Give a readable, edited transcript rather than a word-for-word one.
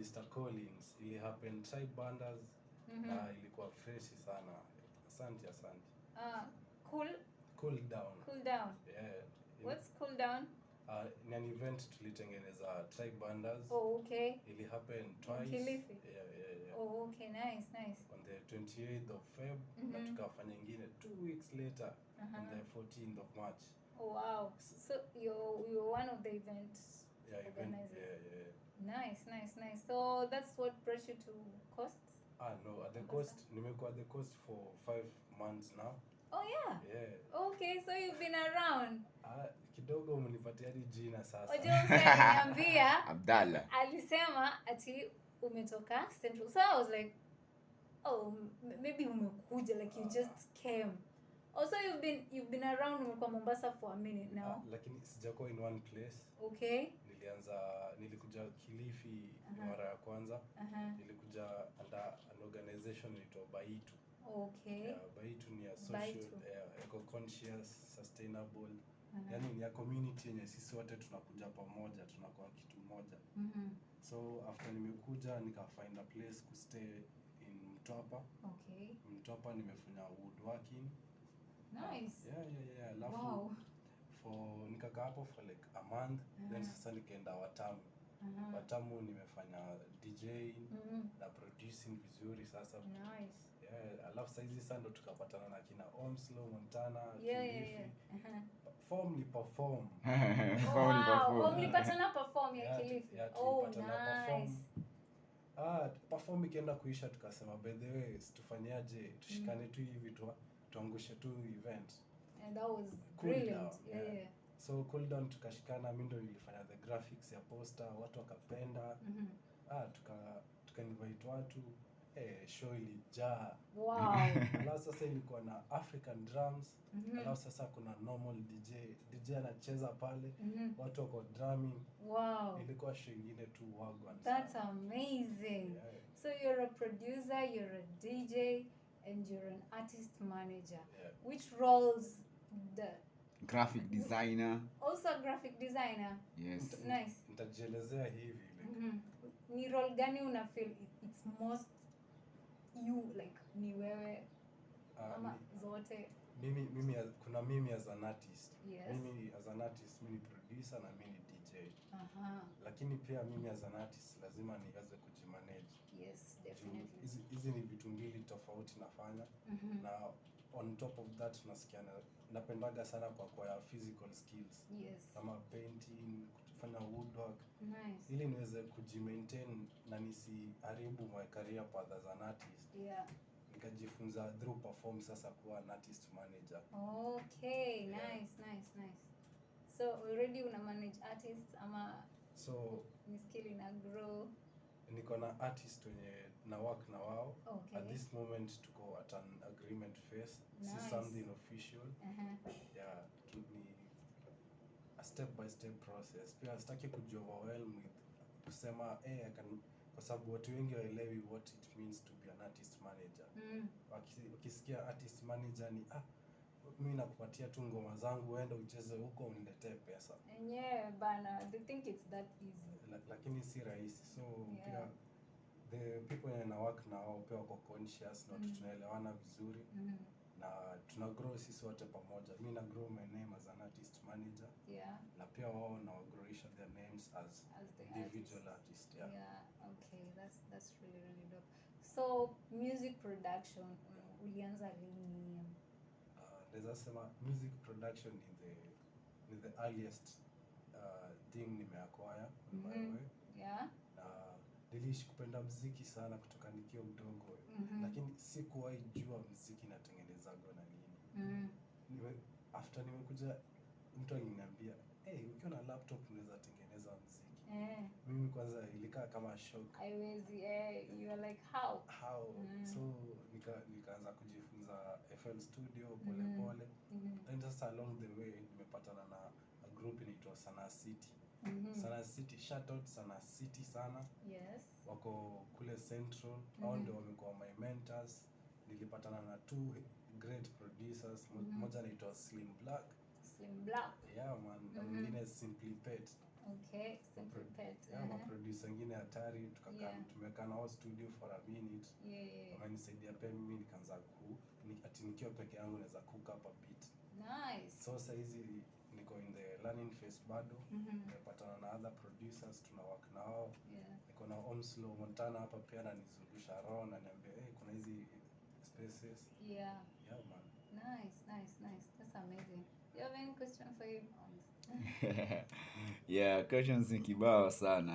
Mr. Collins. Ili happen Tribe Banders. Na ilikuwa fresh sana. Asante. Cool down. Yeah. What's cool down? Ni an event tulitengeneza Tribe Banders. Oh, okay. It happened twice. Kilifi. Yeah. Oh, okay, nice. On the 28th of Feb, na tukafanya nyingine 2 weeks later on the 14th of March. Oh wow. So you're one of the events organizers. Yeah. Nice. So that's what brought you to Coast? No, at the Coast, nimekuwa at the Coast for 5 months now. Oh yeah. Yeah. Okay, so you've been around. Kidogo umenipatia hadi jina sasa. Ojo msaniambia Abdalla. Alisema ati umetoka Central. So I was like, oh, maybe umekuja like you just came. Also you've been around umekuwa Mombasa for a minute now. Lakini sijakuwa in one place. Okay. Nilikuja Kilifi mara ya kwanza. Nilikuja under an organization inaitwa Baitu. Okay. Baitu ni a social, eco-conscious, sustainable. Yani ni a community yenye sisi wote tunakuja pamoja, tunakuwa kitu moja. So after nimekuja nika find a place to stay in Mtwapa. Okay. Mtwapa nimefanya woodworking. Nice. Yeah. Wow. Nikakaa hapo for like a month. Then sasa nikaenda Watamu. Watamu nimefanya DJ na producing vizuri sasa. Nice. Yeah, alafu saizi sasa ndo tukapatana na kina Omslow, Montana, Yeah. Perform. Wow, mlipatana perform ya Kilifi. Oh, nice. Perform ikienda kuisha tukasema by the way tufanyaje tushikane tu hivi tuangushe tu event. And that was cool brilliant. Down. Yeah. So cool down tukashikana, mimi ndo nilifanya the graphics ya poster, watu wakapenda. Tuka invite watu. Show ilijaa. Wow. Alafu sasa ilikuwa na African drums. Alafu sasa kuna normal DJ anacheza pale. Watu wako drumming. Wow. Ilikuwa show ingine tu wagwan. That's amazing. Yeah. So you're a producer, you're a DJ, and you're an artist manager. Yeah. Which roles graphic designer. Also a graphic designer. Yes. Nice. Nitajielezea hivi. Ni role gani una feel it's most you like ni wewe ama zote? Mimi as an artist. Yes. Mimi as an artist, mimi ni producer na mimi ni DJ. Lakini pia mimi as an artist lazima niweze kujimanage. Yes, definitely. Hizi ni vitu mbili tofauti nafanya. Na on top of that napendaga sana kwa physical skills. Yes. Kama painting, kufanya woodwork. Nice. Ili niweze kujimaintain na nisiharibu my career path as an artist. Yeah. Nikajifunza through perform sasa kuwa an artist manager. Okay, nice. So already una manage artists ama so ni skill ina grow? Niko na artist wenye na work na wao. Okay. At this moment tuko at an agreement phase. Nice. See something official. Yeah, to be a step by step process. Pia sitaki kujioverwhelm with kusema kwa sababu watu wengi waelewi what it means to be an artist manager. Wakisikia artist manager ni mimi nakupatia tu ngoma zangu uende ucheze huko uniletee pesa. Yeah, bana, they think it's that easy. Lakini si rahisi. So pia the people na work na wao pia wako conscious na tunaelewana vizuri. Na tuna grow sisi wote pamoja. Mimi na grow my name as an artist manager. Yeah. Na pia wao na growisha their names as the individual artist. Yeah. Okay, that's really dope. So music production ulianza lini? Naweza sema music production is the earliest thing nimeacquire on my way. Yeah. Niliishi kupenda muziki sana kutoka nikiwa mdogo. Lakini sikuwahi jua muziki natengenezagwa na nini. After nimekuja mtu aliniambia, ukiwa na laptop unaweza tengeneza muziki. Mimi kwanza ilikaa kama shock. Haiwezi, you are like how? So nikaanza kujifunza FL Studio pole. And just along the way nimepatana na a group inaitwa Sana City. Sana City, shout out Sana City sana. Yes. Wako kule Central. Hao ndio wamekuwa my mentors. Nilipatana na 2 great producers. Mmoja anaitwa Slim Black. Slim Black. Yeah man, na mwingine Simply Pet. Okay, Simple Pet. Yeah, maproducer wengine hatari tukakaa Yeah. tumekaa nao studio for a minute. Yeah. Wamenisaidia pia mimi nikaanza ati nikiwa peke yangu naweza cook up a bit. Nice. So sasa hizi niko in the learning phase bado. Mhm. Nimepatana na other producers tuna work nao. Yeah. Niko na Omslow Montana hapa pia ananizungusha roho na niambia kuna hizi spaces. Yeah. Yeah man. Nice. That's amazing. You have any question for him? Yeah, questions ni kibao sana.